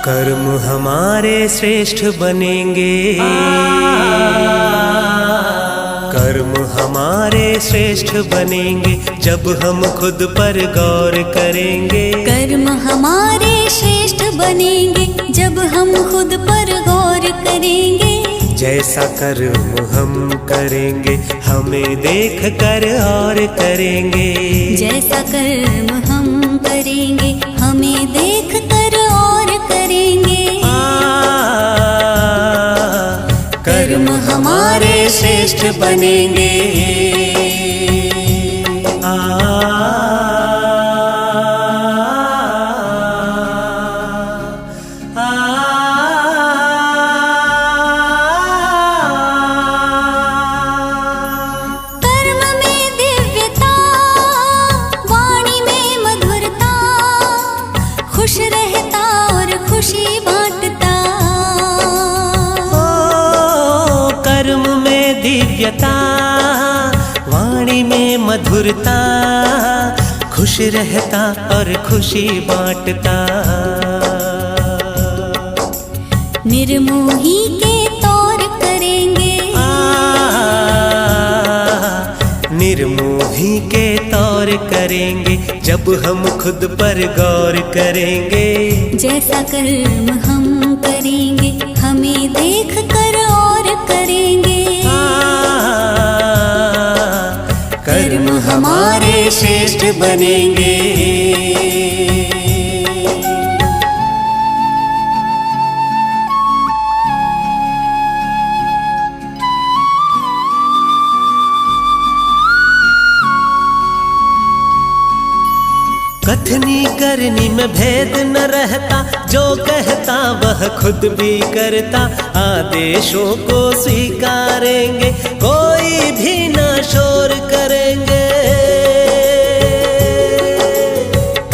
कर्म हमारे श्रेष्ठ बनेंगे, कर्म हमारे श्रेष्ठ बनेंगे जब हम खुद पर गौर करेंगे। कर्म हमारे श्रेष्ठ बनेंगे जब हम खुद पर गौर करेंगे। जैसा कर्म हम करेंगे हमें देख कर और करेंगे। जैसा कर्म हम करेंगे हमें देख कर और करेंगे। कर्म हमारे श्रेष्ठ बनेंगे। खुश रहता और खुशी बांटता। ओ कर्म में दिव्यता, वाणी में मधुरता, खुश रहता और खुशी बांटता। निर्मोही के तौर करेंगे, निर्मोही के तौर करेंगे जब हम खुद पर गौर करेंगे। जैसा कर्म हम करेंगे हमें देख कर और करेंगे। कर्म हमारे श्रेष्ठ बनेंगे। कथनी करनी में भेद न रहता, जो कहता वह खुद भी करता। आदेशों को स्वीकारेंगे कोई भी न शोर करेंगे।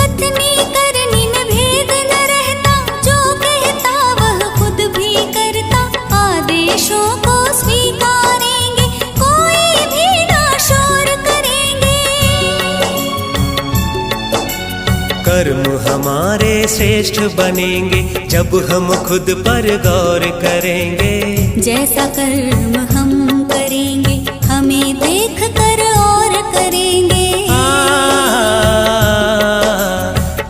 कथनी करनी में भेद न रहता, जो कहता वह खुद भी करता। आदेशों को स्वीकारेंगे कोई भी न शोर करेंगे। कर्म हमारे श्रेष्ठ बनेंगे जब हम खुद पर गौर करेंगे। जैसा कर्म हम करेंगे हमें देख कर और करेंगे।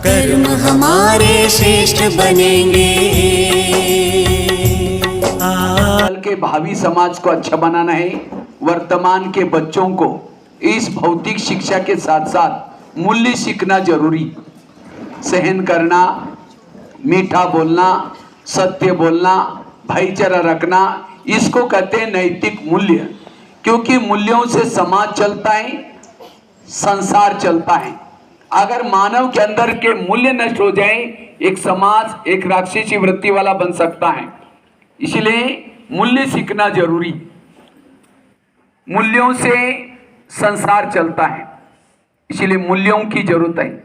कर्म हमारे श्रेष्ठ बनेंगे। कल के भावी समाज को अच्छा बनाना है। वर्तमान के बच्चों को इस भौतिक शिक्षा के साथ साथ मूल्य सीखना जरूरी। सहन करना, मीठा बोलना, सत्य बोलना, भाईचारा रखना, इसको कहते हैं नैतिक मूल्य। क्योंकि मूल्यों से समाज चलता है, संसार चलता है। अगर मानव के अंदर के मूल्य नष्ट हो जाए, एक समाज एक राक्षसी वृत्ति वाला बन सकता है। इसलिए मूल्य सीखना जरूरी। मूल्यों से संसार चलता है, इसलिए मूल्यों की जरूरत है।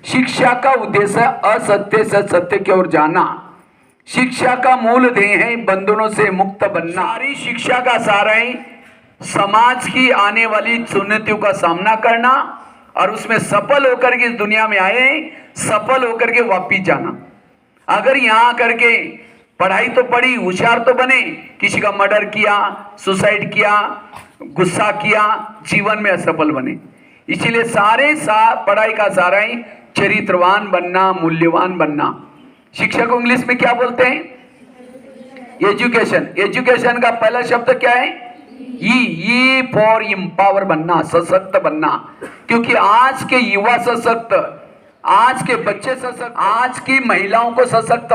शिक्षा का उद्देश्य असत्य से सत्य की ओर जाना। शिक्षा का मूल ध्येय है बंधनों से मुक्त बनना। सारी शिक्षा का सार है समाज की आने वाली चुनौतियों का सामना करना और उसमें सफल होकर के इस दुनिया में आए, सफल होकर के वापिस जाना। अगर यहाँ करके पढ़ाई तो पढ़ी, होशियार तो बने, किसी का मर्डर किया, सुसाइड किया, गुस्सा किया, जीवन में असफल बने। इसीलिए सारे पढ़ाई का सारा ही चरित्रवान बनना, मूल्यवान बनना। शिक्षा को इंग्लिश में क्या बोलते हैं? एजुकेशन। एजुकेशन का पहला शब्द क्या है? ई फॉर एम्पावर बनना, सशक्त बनना। क्योंकि आज के युवा सशक्त, आज के बच्चे सशक्त, आज की महिलाओं को सशक्त,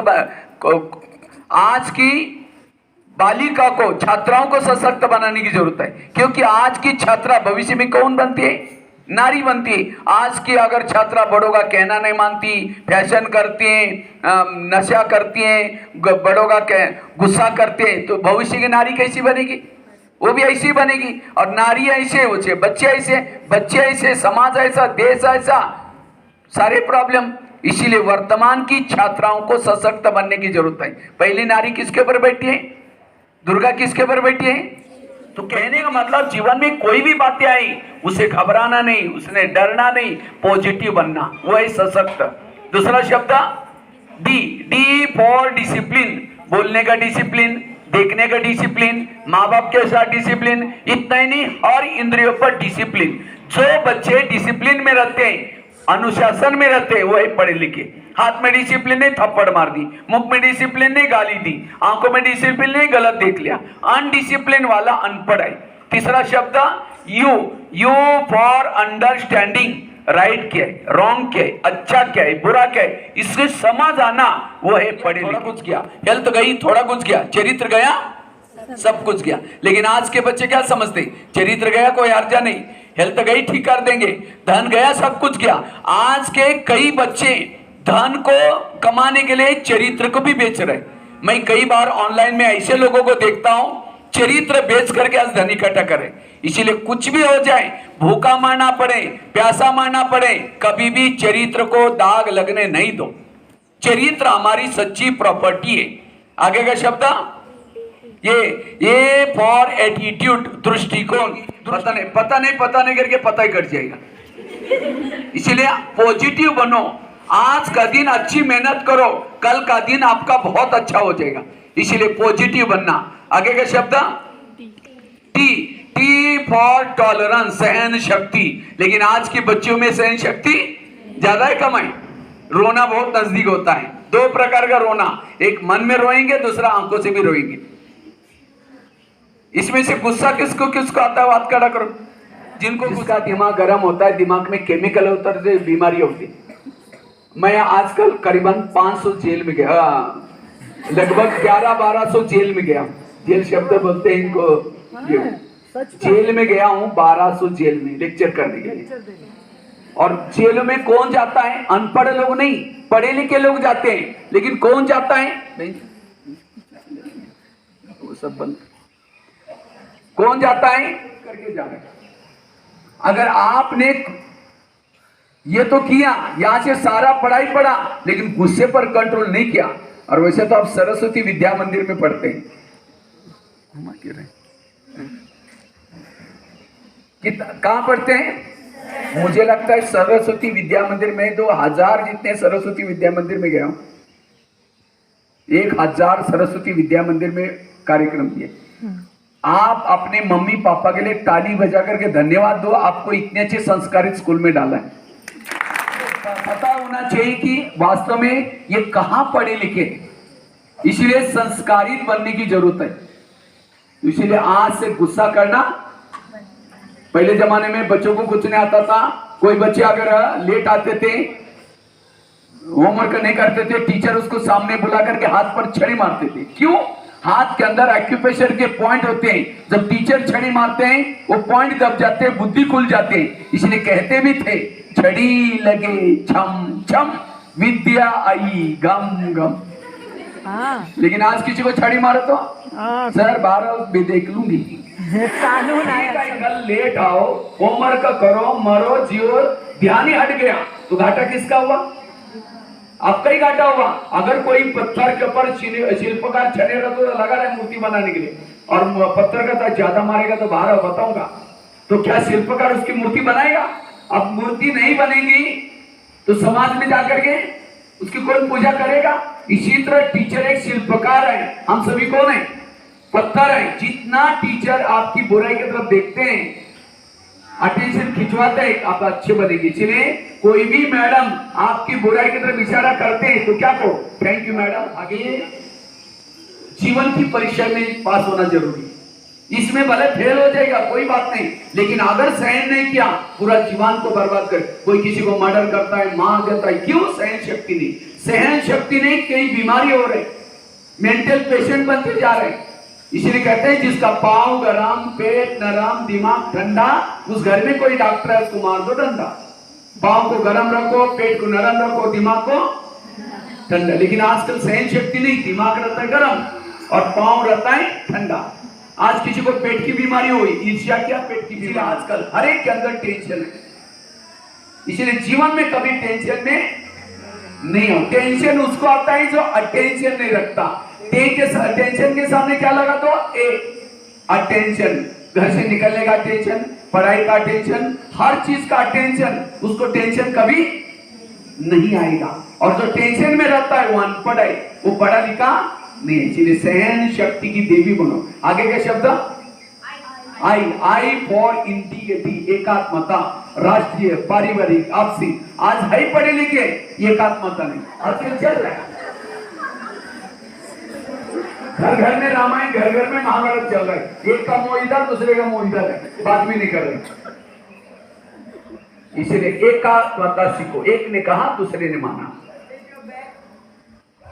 आज की बालिका को, छात्राओं को सशक्त बनाने की जरूरत है। क्योंकि आज की छात्रा भविष्य में कौन बनती है? नारी बनती है। आज की अगर छात्रा बड़ों का कहना नहीं मानती, फैशन करती है, नशा करती है, बड़ों का गुस्सा करते हैं, तो भविष्य की नारी कैसी बनेगी? वो भी ऐसी बनेगी। और नारी ऐसे, बच्चे ऐसे, समाज ऐसा, देश ऐसा, सारे प्रॉब्लम। इसीलिए वर्तमान की छात्राओं को सशक्त बनने की जरूरत है। पहली नारी किसके ऊपर बैठी है? दुर्गा किसके ऊपर बैठी है? तो कहने का मतलब जीवन में कोई भी बातें आई उसे घबराना नहीं, उसने डरना नहीं, पॉजिटिव बनना, वो है सशक्त। दूसरा शब्द डी, डी फॉर डिसिप्लिन, बोलने का डिसिप्लिन, देखने का डिसिप्लिन, माँ बाप के साथ डिसिप्लिन, इतना ही नहीं हर इंद्रियों पर डिसिप्लिन। जो बच्चे डिसिप्लिन में रहते हैं, अनुशासन में रहते हैं, वही पढ़े लिखे। हाथ में डिसिप्लिन नहीं, थप्पड़ मार दी, मुख में डिसिप्लिन नहीं, गाली दी, आंखों में डिसिप्लिन नहीं, गलत देख लिया। अनडिसिप्लिन वाला अनपढ़ है। तीसरा शब्द you, you for understanding, right क्या है, रॉन्ग क्या है, अच्छा क्या है, बुरा क्या है, इससे समझ आना, वो है पढ़े। थोड़ा कुछ गया, हेल्थ गई, थोड़ा कुछ गया, चरित्र गया, सब कुछ गया। लेकिन आज के बच्चे क्या समझते, चरित्र गया कोई हर्जा नहीं, हेल्थ गई ठीक कर देंगे, धन गया सब कुछ गया। आज के कई बच्चे धन को कमाने के लिए चरित्र को भी बेच रहे। मैं कई बार ऑनलाइन में ऐसे लोगों को देखता हूं, चरित्र बेच करके आज धन इकट्ठा करे। इसीलिए कुछ भी हो जाए, भूखा मारना पड़े, प्यासा मारना पड़े, कभी भी चरित्र को दाग लगने नहीं दो। चरित्र हमारी सच्ची प्रॉपर्टी है। आगे का शब्द ये फॉर एटीट्यूड, दृष्टिकोण, पता नहीं करके पता ही कट जाएगा। इसीलिए पॉजिटिव बनो, आज का दिन अच्छी मेहनत करो, कल का दिन आपका बहुत अच्छा हो जाएगा। इसीलिए पॉजिटिव बनना। आगे का शब्द टी, टी फॉर टॉलरेंस, सहन शक्ति। लेकिन आज के बच्चों में सहन शक्ति ज्यादा है कम है? रोना बहुत नजदीक होता है। दो प्रकार का रोना, एक मन में रोएंगे, दूसरा आंखों से भी रोएंगे। इसमें से गुस्सा किसको किसको आता है, बात करा करो। जिनको गुस्सा, दिमाग गर्म होता है, दिमाग में केमिकल होता है, बीमारी होती है। मैं आजकल करीबन 500 जेल में गया, लगभग 1100-1200 जेल में गया। जेल शब्द बोलते हैं इनको, जेल में गया हूं, 1200 जेल में लेक्चर करने के लिए। और जेल में कौन जाता है? अनपढ़ लोग नहीं, पढ़े लिखे लोग जाते हैं। लेकिन कौन जाता है? वो सब बंद। कौन जाता है? करके जा रहे। अगर आपने ये तो किया, यहां से सारा पढ़ाई पढ़ा, लेकिन गुस्से पर कंट्रोल नहीं किया, और वैसे तो आप सरस्वती विद्या मंदिर में पढ़ते हैं, कहां पढ़ते हैं? मुझे लगता है सरस्वती विद्या मंदिर में 2000 जितने सरस्वती विद्या मंदिर में गया हूं, 1000 सरस्वती विद्या मंदिर में कार्यक्रम किए। आप अपने मम्मी पापा के लिए ताली बजा करके धन्यवाद दो, आपको इतने अच्छे संस्कारित स्कूल में डाला है। पता होना चाहिए कि वास्तव में ये कहां पढ़े लिखे, इसीलिए संस्कारित बनने की जरूरत है। इसीलिए आज से गुस्सा करना, पहले जमाने में बच्चों को कुछ नहीं आता था, कोई बच्चे अगर लेट आते थे, होमवर्क नहीं करते थे, टीचर उसको सामने बुला करके हाथ पर छड़ी मारते थे। क्यों? हाथ के अंदर एक्यूप्रेशर के पॉइंट होते हैं, जब टीचर छड़ी मारते हैं वो पॉइंट दब जाते हैं, बुद्धि खुल जाते हैं। इसलिए कहते भी थे, छड़ी लगे छम छम, विद्या आई गम गम। लेकिन आज किसी को छड़ी मारो तो सर 12 भी देख लूंगी, कानून आया, कल लेट आओ, होमवर्क करो, मरो जियो, ध्यान ही हट गया तो घाटा किसका हुआ? आपका ही घाटा हुआ। अगर कोई पत्थर के ऊपर शिल्पकार छड़े रहा तो लगा रहा है मूर्ति बनाने के लिए, और पत्थर का तो ज्यादा मारेगा तो बाहर बताऊंगा, तो क्या शिल्पकार उसकी मूर्ति बनाएगा? अब मूर्ति नहीं बनेगी तो समाज में जाकर के उसकी कौन पूजा करेगा? इसी तरह टीचर एक शिल्पकार है, हम सभी कौन है? पत्थर है। जितना टीचर आपकी बुराई की तरफ देखते हैं, अटेंशन खिंचवाते हैं, आप अच्छे बनेंगे। इसलिए कोई भी मैडम आपकी बुराई की तरफ इशारा करते हैं तो क्या कहो? Thank you madam. आगे जीवन की परीक्षा में पास होना जरूरी, इसमें भले फेल हो जाएगा कोई बात नहीं, लेकिन अगर सहन नहीं किया पूरा जीवन को बर्बाद कर। कोई किसी को मर्डर करता है, मार देता है, क्यों? सहन शक्ति नहीं। सहन शक्ति नहीं, कई बीमारी हो रही, मेंटल पेशेंट बनते जा रहे हैं। इसलिए कहते हैं जिसका पांव गरम, पेट नरम, दिमाग ठंडा, उस घर में कोई डॉक्टर है उसको मार दो डंडा। पांव को गरम रखो, पेट को नरम रखो, दिमाग को ठंडा। लेकिन आजकल सहन शक्ति नहीं, दिमाग रहता है गरम और पांव रहता है ठंडा। आज किसी को पेट की बीमारी हुई, ईर्ष्या क्या? पेट की बीमारी। आजकल हर एक के अंदर टेंशन है, इसलिए जीवन में कभी टेंशन में नहीं हो। टेंशन उसको आता है जो अटेंशन नहीं रखता। टेंशन के सामने क्या लगा तो अटेंशन, घर से निकलने का टेंशन, पढ़ाई का टेंशन, हर चीज का टेंशन, उसको टेंशन कभी नहीं आएगा। और जो टेंशन में रहता है वो अनपढ़ है, वो पढ़ा लिखा नहीं। इसीलिए सहन शक्ति की देवी बनो। आगे का शब्द आई फॉर इंटीग्रिटी, एकात्मता, राष्ट्रीय, पारिवारिक, आपसी। आज है पढ़े लिखे, एकात्मता नहीं। आजकल चल रहा है घर घर में रामायण, घर घर में महाभारत चल रहा है। एक का मुंह इधर, दूसरे का मुंह इधर है, बात भी नहीं कर रहे। इसलिए एकात्मता सीखो। एक ने कहा, दूसरे ने माना।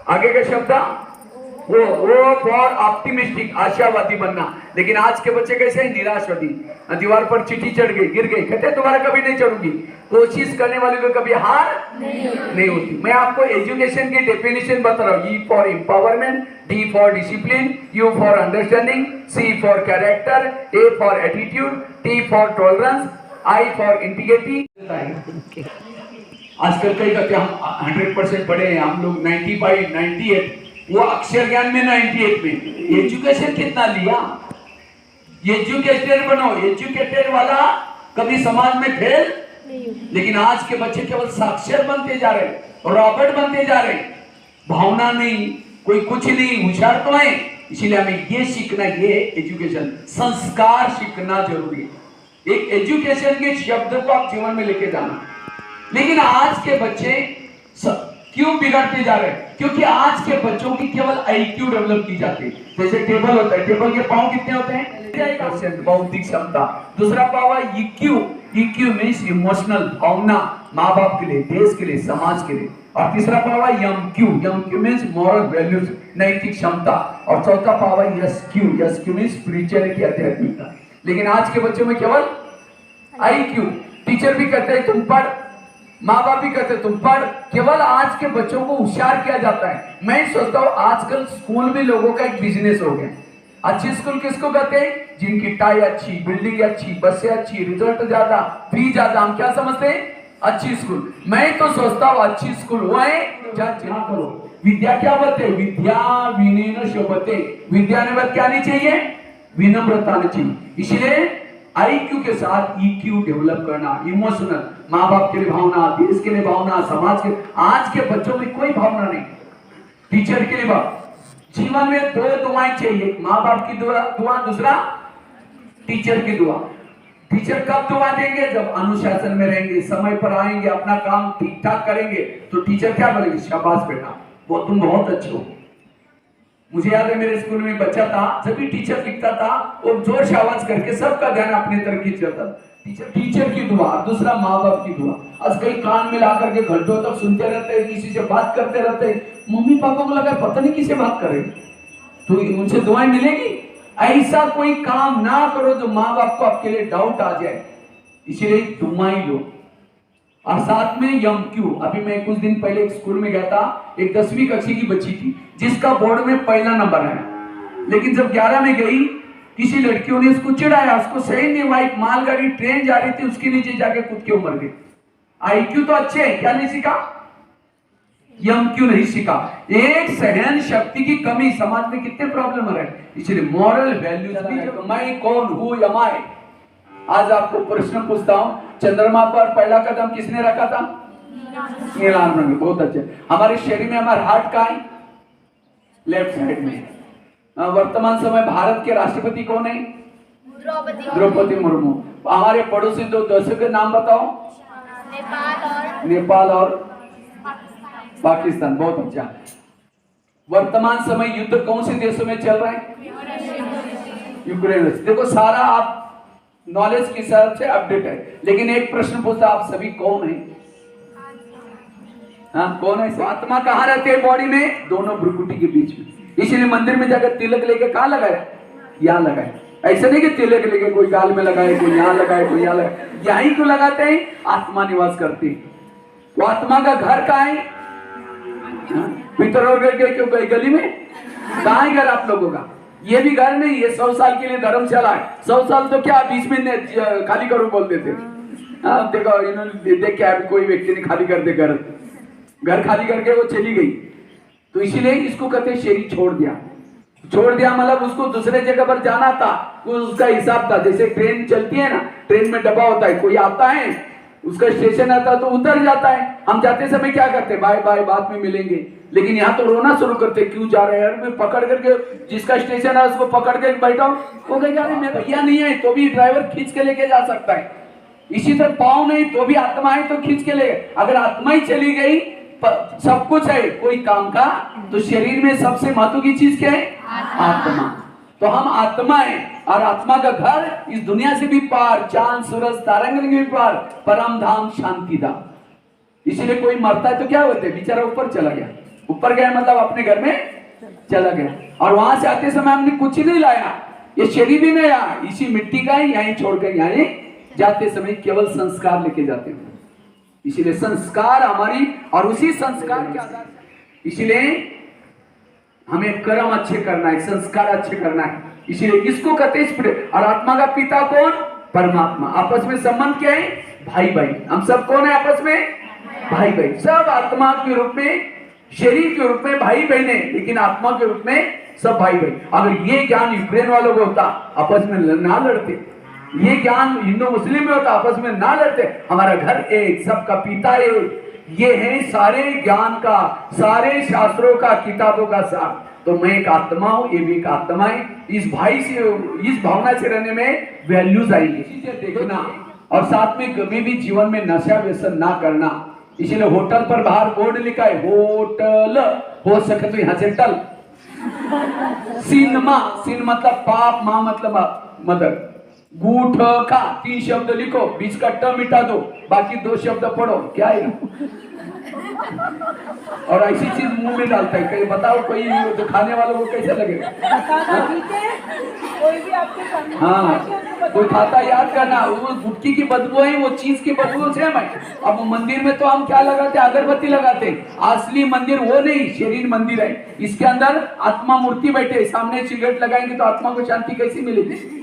आगे का शब्द वो फॉर ऑप्टिमिस्टिक, आशावादी बनना। लेकिन आज के बच्चे कैसे हैं? निराशवादी। दीवार पर चिट्ठी चढ़ गई, गिर गई, कहते दोबारा कभी नहीं चढ़ूंगी। कोशिश करने वाले को कभी हार नहीं होती। मैं आपको एजुकेशन की डेफिनेशन बता रहा हूँ। E for empowerment, D for discipline, U for understanding, C for character, A for attitude, T for tolerance, I for integrity. आजकल कई कहते हम 100% पढ़े हैं, हम लोग 95, 98, वो अक्षर ज्ञान में 98 में। एजुकेशन कितना लिया? एजुकेटेड बनो। एजुकेटेड वाला कभी समाज में फेल। लेकिन आज के बच्चे केवल साक्षर बनते जा रहे, रॉबर्ट बनते जा रहे। भावना नहीं, कोई कुछ नहीं, होशियार तो है। इसीलिए हमें ये सीखना, ये एजुकेशन, संस्कार सीखना जरूरी है। एक एजुकेशन के शब्द को आप जीवन में लेके जाना। लेकिन आज के बच्चे क्यों बिगड़ते जा रहे हैं? क्योंकि आज के बच्चों की केवल आईक्यू डेवलप की जाती है। जैसे टेबल होता है, टेबल के पांव कितने होते हैं? बौद्धिक क्षमता। दूसरा पाव है ईक्यू। ईक्यू मींस इमोशनल, भावना, माँ बाप के लिए, देश के लिए, समाज के लिए। और तीसरा पाव है MQ. MQ means moral values, नैतिक क्षमता। और चौथा पाव है एसक्यू। एसक्यू मींस स्पिरिचुअलिटी, आध्यात्मिकता। लेकिन आज के बच्चों में केवल आईक्यू। टीचर भी कहते हैं तुम पढ़, माँ बाप भी कहते तुम पढ़। केवल आज के बच्चों को होशियार किया जाता है। मैं सोचता हूँ आजकल स्कूल भी लोगों का एक बिजनेस हो गया। अच्छी स्कूल किसको कहते हैं? जिनकी टाई अच्छी, बिल्डिंग अच्छी, बसें अच्छी, रिजल्ट ज्यादा, फी ज्यादा, हम क्या समझते हैं? अच्छी स्कूल। मैं तो सोचता हूँ अच्छी स्कूल वो है जहाँ चिन्ह करो। विद्या क्या बोलते हैं? विद्या विनयेन शोभते। विद्या ने बात क्या नहीं चाहिए? विनम्रता नहीं चाहिए। इसलिए आईक्यू के साथ ईक्यू डेवलप करना, इमोशनल, माँ बाप के लिए भावना, देश के लिए भावना, समाज के। आज के बच्चों में कोई भावना नहीं। टीचर के लिए भाव। जीवन में दो दुआएं चाहिए, माँ बाप की दुआ, दूसरा टीचर की दुआ। टीचर कब दुआ देंगे? जब अनुशासन में रहेंगे, समय पर आएंगे, अपना काम ठीक ठाक करेंगे, तो टीचर क्या बोलेंगे? शाबाश बेटा, वो तुम बहुत अच्छे हो। मुझे याद है मेरे स्कूल में बच्चा था, जब भी टीचर लिखता था वो जोर से आवाज करके सबका ध्यान अपनी तरफ खींच जाता। टीचर की दुआ, दूसरा माँ बाप की दुआ। आज कई कान में ला करके घंटों तक सुनते रहते हैं, किसी से बात करते रहते हैं। मम्मी पापा को लगा पता नहीं किसे बात करें, तो उनसे दुआएं मिलेगी? ऐसा कोई काम ना करो जो माँ बाप को आपके लिए डाउट आ जाए। इसीलिए दुआएं लो। और साथ में एमक्यू। अभी मैं कुछ दिन पहले एक स्कूल में गया था, एक 10वीं कक्षा की बच्ची थी जिसका बोर्ड में पहला नंबर आया। लेकिन जब 11 में गई, किसी लड़कियों ने उसको चिढ़ाया, उसको सही नहीं वाइट, मालगाड़ी ट्रेन जा रही थी, उसके नीचे जाके कूद के मर गई। आईक्यू तो अच्छे है, क्या नहीं सीखा? एमक्यू नहीं सीखा। एक सहन शक्ति की कमी, समाज में कितने प्रॉब्लम आ रहे हैं। इसलिए मॉरल वैल्यूज भी, मैं कौन हूं, यमाए। आज आपको प्रश्न पूछता हूं, चंद्रमा पर पहला कदम किसने रखा था? Neil Armstrong. बहुत अच्छे। हमारे शरीर में हमारा हार्ट कहाँ है? लेफ्ट साइड में। वर्तमान समय भारत के राष्ट्रपति कौन है? द्रौपदी मुर्मू। हमारे पड़ोसी दो देशों के नाम बताओ। नेपाल और पाकिस्तान। बहुत अच्छा। वर्तमान समय युद्ध कौन से देशों में चल रहा है? यूक्रेन। देखो सारा आप नॉलेज के हिसाब से अपडेट है। लेकिन एक प्रश्न पूछता, आप सभी कौन है? हाँ, कौन है? आत्मा कहाँ रहती है बॉडी में? दोनों भ्रुकुटी के बीच में। इसीलिए मंदिर में जाकर तिलक लेके कहाँ लगाए? यहाँ लगाए। ऐसा नहीं कि तिलक लेके कोई गाल में लगाए, कोई यहाँ लगाए, कोई यहाँ लगाए। यहीं क्यों लगाते हैं? आत्मा निवास करती है। वो आत्मा का घर कहाँ है? पितर क्यों गई गली में? कहाँ है घर आप लोगों का? ये भी घर नहीं, ये 100 साल के लिए धर्मशाला है। 100 साल तो क्या 20 मिनट खाली करो बोल देते। देखो इन्होंने देख के कोई व्यक्ति ने खाली कर दे घर खाली करके वो चली गई। तो इसीलिए इसको कहते शरीर छोड़ दिया मतलब उसको दूसरे जगह पर जाना था, उसका हिसाब था। जैसे ट्रेन चलती है ना, ट्रेन में डब्बा होता है, कोई आता है उसका स्टेशन आता है तो उतर जाता है। हम जाते समय क्या करते हैं, बाय बाय बाद में मिलेंगे, लेकिन यहाँ तो रोना शुरू करते, क्यों जा रहे हैं, मैं पकड़ करके जिसका स्टेशन है उसको पकड़ के बैठा हूँ, वो कहेगा अरे मेरा भैया नहीं है तो भी ड्राइवर खींच के लेके जा सकता है। इसी तरह पाँव नहीं तो भी आत्मा है तो खींच के ले, अगर आत्मा ही चली गई सब कुछ है कोई काम का, तो शरीर में सबसे महत्व की चीज क्या है, आत्मा। तो हम आत्मा है और आत्मा का घर इस दुनिया से भी पार, चांद सूरज तारंग भी पार, परम धाम शांति धाम। इसीलिए कोई मरता है तो क्या होता है, बेचारा ऊपर चला गया, ऊपर गया मतलब अपने घर में चला गया, और वहां से आते समय हमने कुछ ही नहीं लाया, ये शरीर भी नहीं आया, इसी मिट्टी का ही यहीं छोड़कर यहीं जाते समय केवल संस्कार लेके जाते हैं। इसीलिए संस्कार हमारी, और उसी संस्कार के आधार, इसीलिए हमें कर्म अच्छे करना है, संस्कार अच्छे करना है। इसीलिए इसको कहते हैं, और आत्मा का पिता कौन, परमात्मा। आपस में संबंध क्या है, भाई भाई। हम सब कौन है आपस में, भाई भाई। सब आत्मा के रूप में, शरीर के रूप में भाई बहन है, लेकिन आत्मा के रूप में सब भाई भाई। अगर ये ज्ञान यूक्रेन वालों को होता, आपस में ना लड़ते, ये ज्ञान हिंदू मुस्लिम में होता, आपस में ना लड़ते, हमारा घर एक, सबका पिता एक, ये है सारे ज्ञान का, सारे शास्त्रों का, किताबों का सार। तो मैं एक आत्मा हूं, ये भी एक आत्मा है। इस भाई से, इस भावना से रहने में वैल्यूज आएंगी, चीजें देखना, और साथ में कभी भी जीवन में नशा व्यसन ना करना। इसीलिए होटल पर बाहर बोर्ड लिखा है, होटल, हो सके तो यहाँ से टल। सिनमा, सिन मतलब पाप, माँ मतलब मदर, गूठ का 3 शब्द लिखो, बीच का ट मिटा दो, बाकी 2 शब्द पढ़ो, क्या है। और ऐसी चीज मुंह में डालता है, कहीं बताओ कोई तो खाने वालों को कैसे लगेगा। कोई भी आपके हाँ, कोई खाता याद करना, वो गुटकी की बदबू है, वो चीज की बदबू से है। अब मंदिर में तो हम क्या लगाते, अगरबत्ती लगाते, असली मंदिर वो नहीं, शरीर मंदिर है, इसके अंदर आत्मा मूर्ति बैठे, सामने सिगरेट लगाएंगे तो आत्मा को शांति कैसी मिलेगी।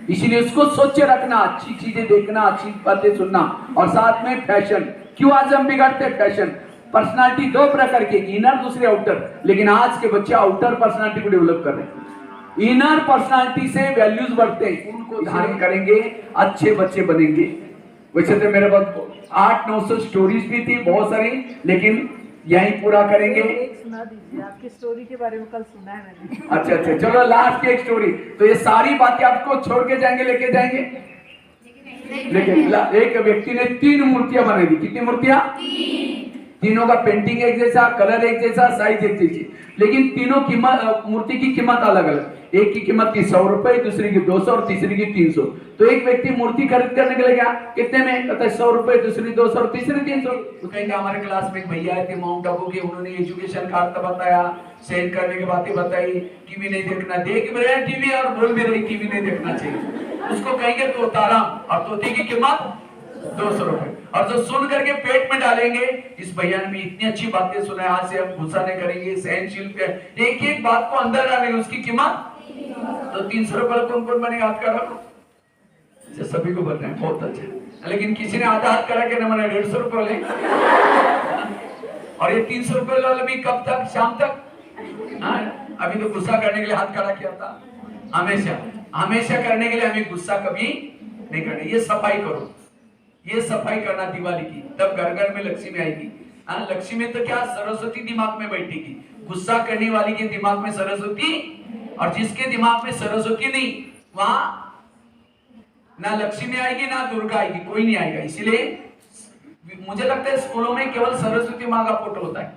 इसीलिए उसको स्वच्छ रखना, अच्छी चीजें देखना, अच्छी बातें सुनना, और साथ में फैशन। क्यों आज हम बिगाड़ते हैं फैशन, पर्सनालिटी 2 प्रकार की, इनर दूसरे आउटर, लेकिन आज के बच्चे आउटर पर्सनालिटी को डेवलप कर रहे हैं। इनर पर्सनालिटी से वैल्यूज बढ़ते हैं, उनको धारण करेंगे, अच्छे बच्चे बनेंगे। वैसे तो मेरे पास 800-900 स्टोरीज भी थी बहुत सारी, लेकिन यही पूरा करेंगे। एक सुना दीजिए, आपकी स्टोरी के बारे में कल सुना है मैंने। अच्छा, चलो लास्ट की एक स्टोरी। तो ये सारी बातें आपको छोड़ के जाएंगे, लेके जाएंगे। लेकिन एक व्यक्ति ने 3 मूर्तियां बनाई थी। कितनी मूर्तियां, तीनों का पेंटिंग एक जैसा, कलर एक जैसा, साइज एक जैसी, लेकिन तीनों कीमत, मूर्ति की कीमत अलग अलग। एक की कीमत थी 100 रुपए, दूसरी की 200 और तीसरी की 300। तो एक व्यक्ति मूर्ति खरीद करने के लिए गया, कितने में, कहता है 100 रुपए, दूसरी 200 और तीसरी 300। तो कहेंगे हमारे क्लास में एक भैया आए थे माउंट आबू के, उन्होंने एजुकेशन कार्ड बताया, सेंड करने की बातें बताई, टीवी नहीं देखना, देख भी रहे टीवी और बोल भी रही टीवी नहीं देखना चाहिए। उसको कहेंगे तो तारा, और तोते की कीमत 200 रुपए, और जो सुन करके पेट में डालेंगे, इस भैया ने इतनी अच्छी बातें सुनाई, आज से हम गुस्सा नहीं करेंगे, सहनशील पे एक एक बात को अंदर डालेंगे, उसकी कीमत तो 300 रुपए। कौन कौन बनेगा, हाथ करा लो, सभी को बताएं, बहुत अच्छा। लेकिन किसी ने आधा हाथ करा के ना, मैंने 150 रुपए ले, और ये 300 रुपए वाले भी कब तक, शाम तक। अभी तो गुस्सा करने के लिए हाथ खड़ा किया था, हमेशा करने के लिए हमें गुस्सा कभी नहीं करना। ये सफाई करो, ये सफाई करना दिवाली की, तब घर घर में लक्ष्मी आएगी। लक्ष्मी तो क्या, सरस्वती दिमाग में बैठेगी। गुस्सा करने वाली के दिमाग में सरस्वती, और जिसके दिमाग में सरस्वती नहीं, वहां ना लक्ष्मी आएगी ना दुर्गा आएगी, कोई नहीं आएगा। इसलिए मुझे लगता है स्कूलों में केवल सरस्वती माँ का फोटो होता है।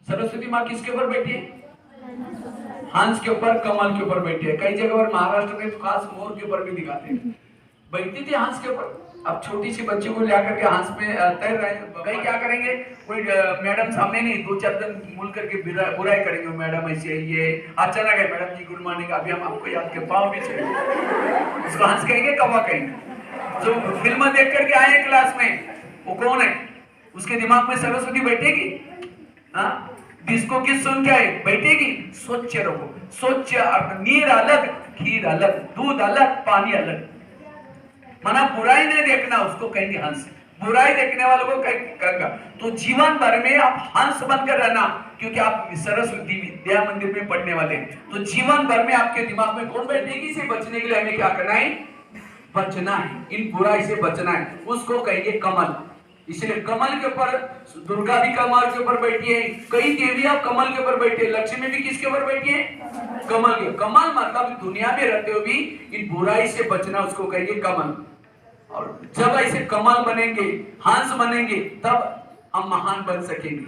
सरस्वती माँ किसके ऊपर बैठी है, हंस के ऊपर, कमल के ऊपर बैठी है। कई जगह पर महाराष्ट्र में तो खास मोर के ऊपर भी दिखाते हैं, बैठती थी हंस के ऊपर। अब छोटी सी बच्ची को ला करके हंस में तैर रहे हैं, भाई क्या करेंगे, कोई मैडम सामने नहीं, 2-4 दिन मूल करके बुराई करेंगे, मैडम ऐसे है, ये अचानक है, मैडम जी गुड मॉर्निंग, अभी हम आपको याद के पाँव भी चाहिए, उसको हंस कहेंगे, कौवा कहेंगे। जो फिल्म देख करके आए क्लास में, वो कौन है, उसके दिमाग में सरस्वती बैठेगी। डिस्को की सुन क्या है, बैठेगी। स्वच्छ रहो, स्वच्छ, नीर अलग, खीर अलग, दूध अलग, पानी अलग। माना बुराई नहीं देखना, उसको कहेंगे हंस। बुराई देखने वालों को कहेगा। तो जीवन भर में आप हंस बनकर रहना, क्योंकि आप सरस्वती विद्या मंदिर में पढ़ने वाले हैं। तो जीवन भर में आपके दिमाग में कौन बैठेगी, से बचने के लिए हमें क्या करना है, बचना है, इन बुराई से बचना है। उसको कहेंगे कमल। इसलिए कमल के ऊपर दुर्गा भी कमल के ऊपर बैठी है, कई देवियां कमल के ऊपर बैठी है, लक्ष्मी भी किसके ऊपर बैठी है? कमल के। कमल मतलब दुनिया में रहते हुए भी इन बुराई से बचना, उसको कहिए कमल। और जब ऐसे कमल बनेंगे, हंस बनेंगे, तब हम महान बन सकेंगे।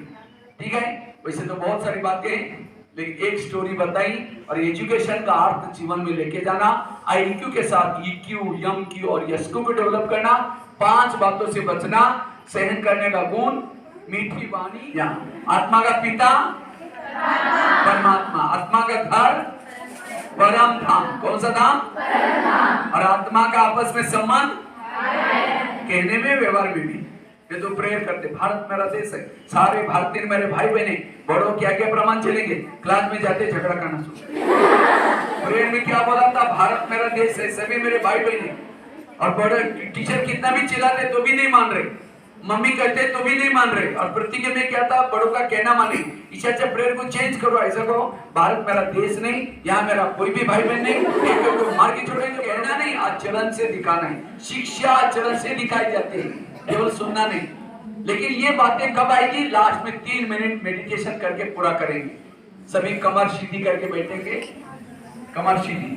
ठीक है, वैसे तो बहुत सारी बातें हैं, लेकिन एक स्टोरी बताई। और एजुकेशन का अर्थ जीवन में लेके जाना, IQ के साथ EQ, MQ और SQ को डेवलप करना, 5 बातों से बचना, सहन करने का गुण, मीठी वाणी, या आत्मा का पिता परमात्मा, आत्मा का घर परम धाम। कौन सा धाम? और आत्मा का आपस में संबंध, कहने में व्यवहार में भी। ये तो प्रेयर करते, भारत मेरा देश है, सारे भारतीय मेरे भाई बहने, बड़ों क्या क्या प्रमाण चलेंगे, क्लास में जाते झगड़ा करना शुरू। प्रेयर में क्या बोला था? भारत मेरा देश है, सभी मेरे भाई बहने। और बड़े टीचर कितना भी चिल्लाते तो भी नहीं मान रहे, मम्मी कहते तो भी नहीं मान रहे। और प्रतिज्ञा में क्या था? बड़ों का कहना माने। इच्छा प्रेयर को चेंज करो, ऐसा करो, भारत मेरा देश नहीं, यहाँ मेरा कोई भी भाई बहन नहीं, को मार के छोड़ेंगे। कहना नहीं, आचरण से दिखाना है। शिक्षा आचरण से दिखाई जाती है, केवल सुनना नहीं। लेकिन ये बातें कब आएगी? लास्ट में 3 मिनट मेडिटेशन करके पूरा करेंगे। सभी कमर सीधी करके बैठेंगे, कमर सीधी,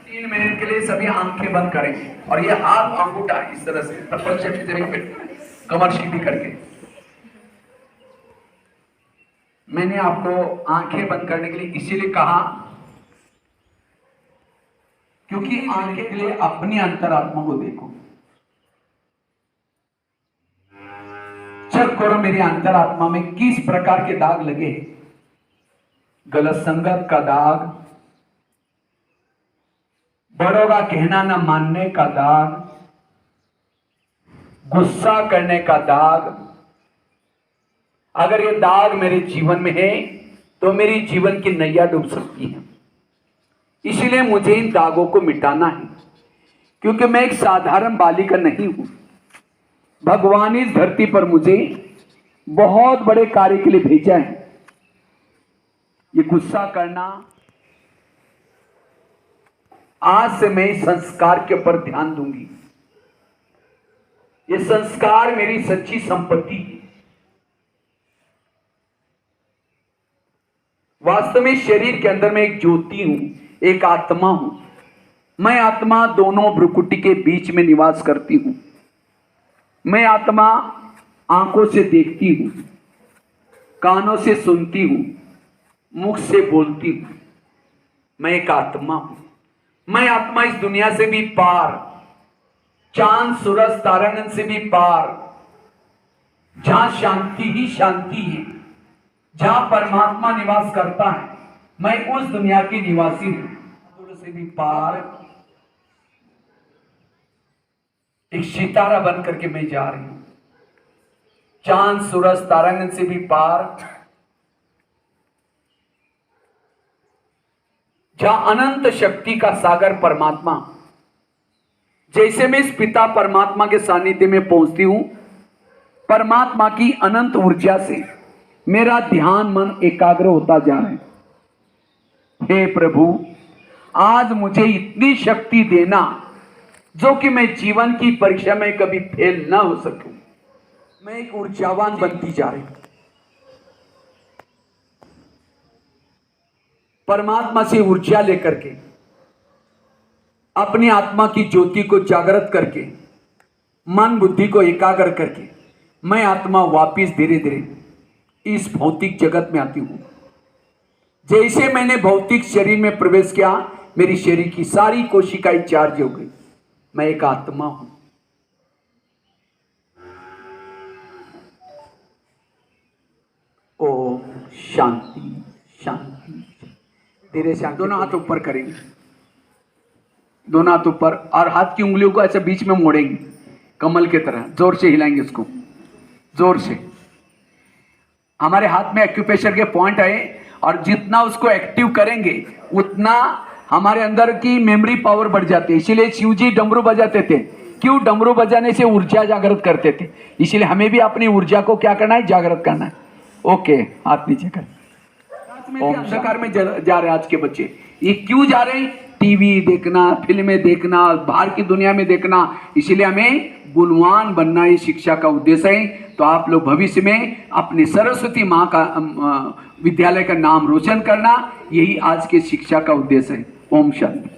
3 मिनट के लिए सभी आंखें बंद करेंगे। और ये हाथ अंगूठा इस तरह से तपस्या की जगह पे कमर सीधी करके। मैंने आपको आंखें बंद करने के लिए इसीलिए कहा क्योंकि आंखें के लिए अपनी अंतरात्मा को देखो। चेक करो मेरी अंतरात्मा में किस प्रकार के दाग लगे। गलत संगत का दाग, बड़ों का कहना न मानने का दाग, गुस्सा करने का दाग। अगर ये दाग मेरे जीवन में है तो मेरी जीवन की नैया डूब सकती है। इसीलिए मुझे इन दागों को मिटाना है, क्योंकि मैं एक साधारण बालिका नहीं हूं। भगवान इस धरती पर मुझे बहुत बड़े कार्य के लिए भेजा है। ये गुस्सा करना, आज से मैं इस संस्कार के ऊपर ध्यान दूंगी। ये संस्कार मेरी सच्ची संपत्ति है। वास्तव में शरीर के अंदर मैं एक ज्योति हूं, एक आत्मा हूं। मैं आत्मा दोनों भ्रुकुटी के बीच में निवास करती हूं। मैं आत्मा आंखों से देखती हूं, कानों से सुनती हूं, मुख से बोलती हूं। मैं एक आत्मा हूं। मैं आत्मा इस दुनिया से भी पार, चांद सूरज तारागण से भी पार, जहां शांति ही शांति है, जहां परमात्मा निवास करता है, मैं उस दुनिया की निवासी हूं। से भी पार एक सितारा बन करके मैं जा रही हूं। चांद सूरज तारागण से भी पार, जहां अनंत शक्ति का सागर परमात्मा। जैसे मैं इस पिता परमात्मा के सानिध्य में पहुंचती हूं, परमात्मा की अनंत ऊर्जा से मेरा ध्यान मन एकाग्र होता जा रहा है। हे प्रभु, आज मुझे इतनी शक्ति देना जो कि मैं जीवन की परीक्षा में कभी फेल ना हो सकूं। मैं एक ऊर्जावान बनती जा रही हूं। परमात्मा से ऊर्जा लेकर के, अपनी आत्मा की ज्योति को जागृत करके, मन बुद्धि को एकाग्र करके, मैं आत्मा वापिस धीरे धीरे इस भौतिक जगत में आती हूं। जैसे मैंने भौतिक शरीर में प्रवेश किया, मेरी शरीर की सारी कोशिकाएं चार्ज हो गई। मैं एक आत्मा हूं। ओम शांति शांति। धीरे से दोनों हाथ ऊपर करेंगे, दोनों हाथ ऊपर, और हाथ की उंगलियों को ऐसे बीच में मोड़ेंगे कमल की तरह। जोर से हिलाएंगे इसको, जोर से। हमारे हाथ में एक्यूप्रेशर के पॉइंट है, और जितना उसको एक्टिव करेंगे उतना हमारे अंदर की मेमोरी पावर बढ़ जाती है। इसीलिए शिव जी डमरू बजाते थे। क्यों? डमरू बजाने से ऊर्जा जागृत करते थे। इसलिए हमें भी अपनी ऊर्जा को क्या करना है? जागृत करना है। ओके, हाथ नीचे कर। अंधकार में जा रहे हैं आज के बच्चे। ये क्यों जा रहे हैं? टीवी देखना, फिल्में देखना, बाहर की दुनिया में देखना। इसीलिए हमें गुणवान बनना ये शिक्षा का उद्देश्य है। तो आप लोग भविष्य में अपने सरस्वती माँ का विद्यालय का नाम रोशन करना, यही आज के शिक्षा का उद्देश्य है। ओम शांति।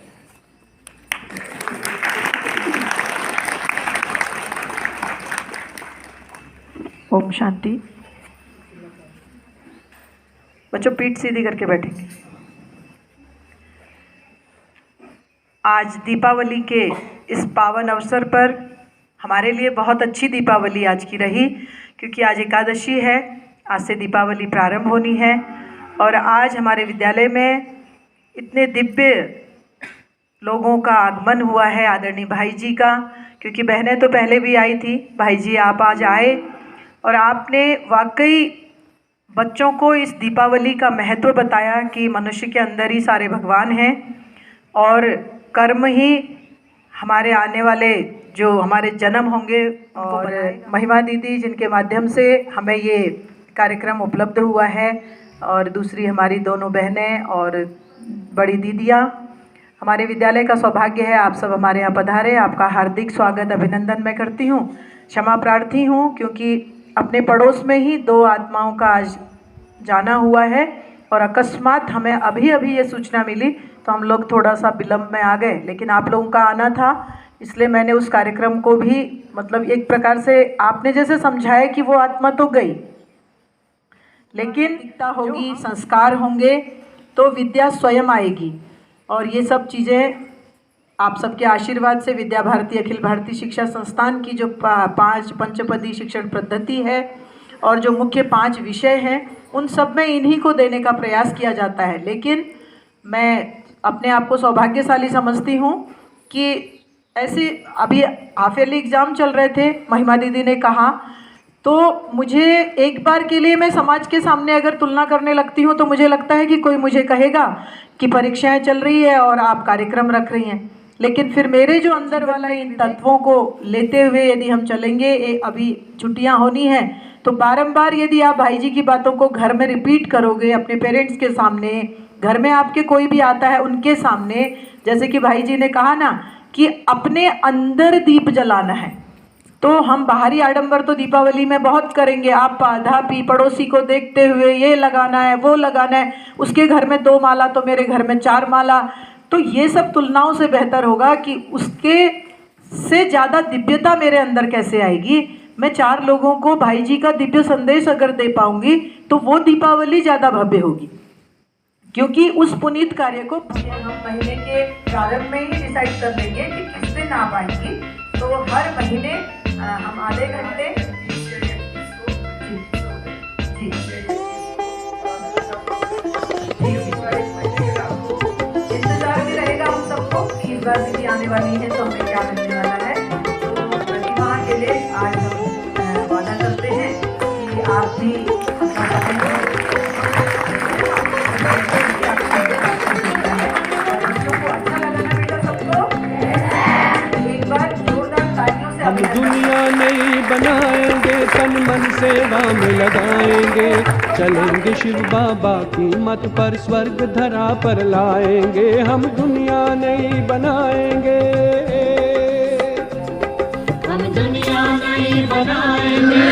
ओम शांति। बच्चों पीठ सीधी करके बैठेंगे। आज दीपावली के इस पावन अवसर पर हमारे लिए बहुत अच्छी दीपावली आज की रही, क्योंकि आज एकादशी है। आज से दीपावली प्रारंभ होनी है और आज हमारे विद्यालय में इतने दिव्य लोगों का आगमन हुआ है, आदरणीय भाई जी का, क्योंकि बहनें तो पहले भी आई थी। भाई जी आप आज आए और आपने वाकई बच्चों को इस दीपावली का महत्व बताया कि मनुष्य के अंदर ही सारे भगवान हैं और कर्म ही हमारे आने वाले जो हमारे जन्म होंगे। और महिमा दीदी जिनके माध्यम से हमें ये कार्यक्रम उपलब्ध हुआ है, और दूसरी हमारी दोनों बहनें और बड़ी दीदियाँ, हमारे विद्यालय का सौभाग्य है आप सब हमारे यहाँ पधारे। आपका हार्दिक स्वागत अभिनंदन मैं करती हूँ। क्षमा प्रार्थी हूँ क्योंकि अपने पड़ोस में ही 2 आत्माओं का आज जाना हुआ है और अकस्मात हमें अभी अभी ये सूचना मिली तो हम लोग थोड़ा सा विलम्ब में आ गए, लेकिन आप लोगों का आना था इसलिए मैंने उस कार्यक्रम को भी मतलब एक प्रकार से आपने जैसे समझाया कि वो आत्मा तो गई, लेकिन होगी, संस्कार होंगे तो विद्या स्वयं आएगी। और ये सब चीज़ें आप सबके आशीर्वाद से विद्या भारती अखिल भारतीय शिक्षा संस्थान की जो 5 पंचपदी शिक्षण पद्धति है और जो मुख्य 5 विषय हैं उन सब में इन्हीं को देने का प्रयास किया जाता है। लेकिन मैं अपने आप को सौभाग्यशाली समझती हूँ कि ऐसे अभी हाफ ईयरली एग्ज़ाम चल रहे थे, महिमा दीदी ने कहा, तो मुझे एक बार के लिए मैं समाज के सामने अगर तुलना करने लगती हूँ तो मुझे लगता है कि कोई मुझे कहेगा कि परीक्षाएं चल रही है और आप कार्यक्रम रख रही हैं, लेकिन फिर मेरे जो अंदर वाला इन तत्वों को लेते हुए यदि हम चलेंगे, अभी छुट्टियां होनी हैं तो बारंबार यदि आप भाई जी की बातों को घर में रिपीट करोगे, अपने पेरेंट्स के सामने, घर में आपके कोई भी आता है उनके सामने, जैसे कि भाई जी ने कहा ना कि अपने अंदर दीप जलाना है, तो हम बाहरी आडंबर तो दीपावली में बहुत करेंगे, आप धापी पड़ोसी को देखते हुए ये लगाना है वो लगाना है, उसके घर में 2 माला तो मेरे घर में 4 माला, तो ये सब तुलनाओं से बेहतर होगा कि उसके से ज़्यादा दिव्यता मेरे अंदर कैसे आएगी। मैं 4 लोगों को भाई जी का दिव्य संदेश अगर दे पाऊंगी तो वो दीपावली ज़्यादा भव्य होगी, क्योंकि उस पुनीत कार्य को हम महीने के प्रारंभ में ही डिसाइड कर लेंगे कि किस दिन आप आएंगी। तो हर महीने हम आधे घंटे इंतजार भी रहेगा हम सबको कि इस बार दीदी आने वाली है तो हमें क्या मिलने वाला है। तो प्रतिभा के लिए आज हम वादा करते हैं कि आप भी हम दुनिया नई बनाएंगे, तन मन सेवा में लगाएंगे, चलेंगे शिव बाबा की मत पर, स्वर्ग धरा पर लाएंगे। हम दुनिया नई बनाएंगे, हम दुनिया नई बनाएंगे,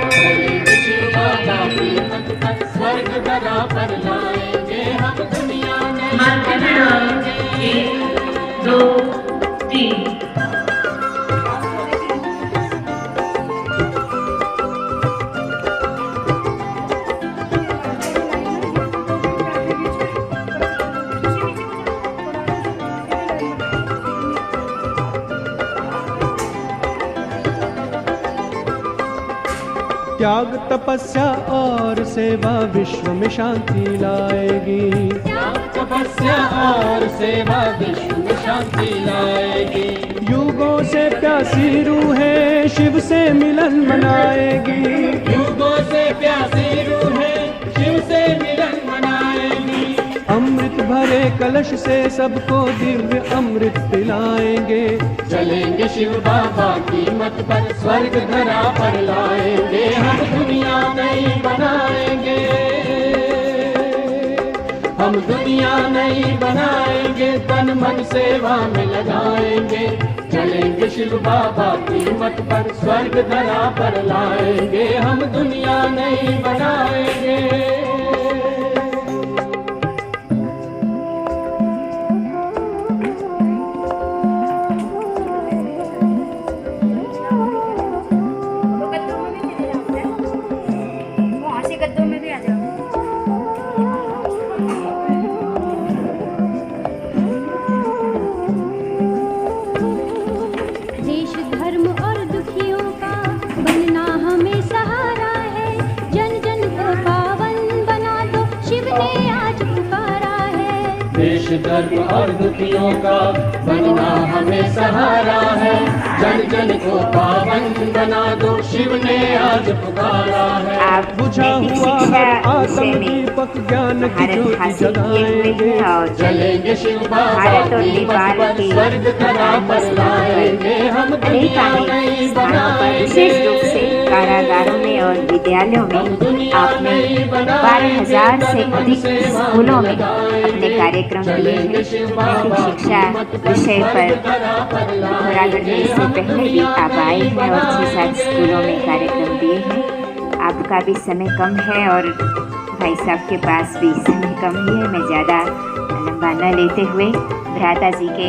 चलेंगे शिव बाबा की मत पर, स्वर्ग धरा पर लाएंगे। हम दुनिया नई बनाएंगे। 1 2 3 त्याग तपस्या और सेवा विश्व में शांति लाएगी। त्याग तपस्या और सेवा विश्व में शांति लाएगी। युगों से प्यासी रूहें शिव से मिलन मनाएगी। युगों से प्यासी रूहें शिव से मिलन मनाएगी। अमृत भरे कलश से सबको दिव्य अमृत पिलाएंगे। चलेंगे शिव बाबा की मत पर, स्वर्ग धरा पर लाएंगे। हम दुनिया नई बनाएंगे, हम दुनिया नई बनाएंगे, तन मन सेवा में लगाएंगे, चलेंगे शिव बाबा की मत पर, स्वर्ग धरा पर लाएंगे, हम दुनिया नई बनाएंगे। देश धर्म और दुखियों का बनना हमें सहारा है, जन जन को पावन बना दो, शिव ने आज पुकारा है। देश धर्म और दुखियों का बनना हमें सहारा है, जन जन को पावन बना दो, शिव ने आज पुकारा है। बुझा हुआ हर आत्म दीपक ज्ञान की ज्योति जगाएंगे, चलेंगे शिव बाबा की मत पर, स्वर्ग धरा पर लाएंगे, हम दुनिया नई बनाएंगे। विशेष रूप से कारागारों में और विद्यालयों में आपने 12,000 से अधिक स्कूलों में अपने कार्यक्रम दिए हैं। नैतिक शिक्षा विषय पर पिथौरागढ़ में इससे पहले भी आप आए हैं और 6-7 स्कूलों में कार्यक्रम दिए हैं। आपका भी समय कम है और भाई साहब के पास भी समय कम ही है। मैं ज़्यादा लंबा न लेते हुए भ्राता जी के